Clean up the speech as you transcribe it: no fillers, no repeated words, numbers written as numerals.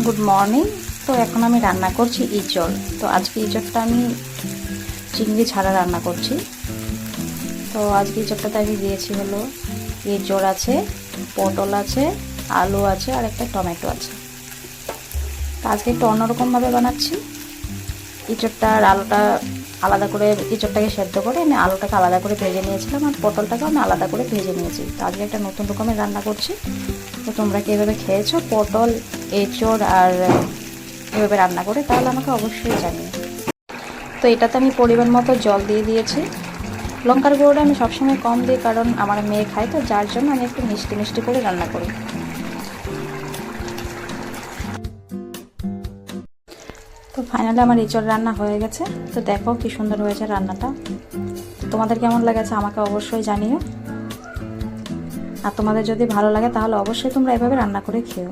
Good morning. তো এখন আমি রান্না করছি ইঁচড়। তো আজকে ইঁচড়টা আমি চিংড়ি ছাড়া রান্না করছি। তো আজকে ইঁচড়টাতে আমি দিয়েছি হলো ইঁচড় আছে, পটল আছে, আলু আছে আর একটা টমেটো আছে। তো আজকে একটু অন্যরকমভাবে বানাচ্ছি। ইঁচড়টা আর আলুটা আলাদা করে, ইঁচড়টাকে সেদ্ধ করে আমি আলুটাকে আলাদা করে ভেজে নিয়েছিলাম আর পটলটাকেও আমি আলাদা করে ভেজে নিয়েছি। তো আজকে একটা নতুন রকমের রান্না করছি। তো তোমরা কি এভাবে খেয়েছো পটল, এঁচড় আর এভাবে রান্না করে? তাহলে আমাকে অবশ্যই জানিও। তো এটাতে আমি পরিমাণ মতো জল দিয়ে দিয়েছি। লঙ্কার গুঁড়োটা আমি সবসময় কম দিই, কারণ আমার মেয়ে খায়, তো যার জন্য আমি একটু মিষ্টি মিষ্টি করে রান্না করি। তো ফাইনালি আমার এঁচড় রান্না হয়ে গেছে। তো দেখো কি সুন্দর হয়েছে রান্নাটা। তোমাদের কেমন লেগেছে আমাকে অবশ্যই জানিও। আর তোমাদের যদি ভালো লাগে তাহলে অবশ্যই তোমরা এভাবে রান্না করে খেও।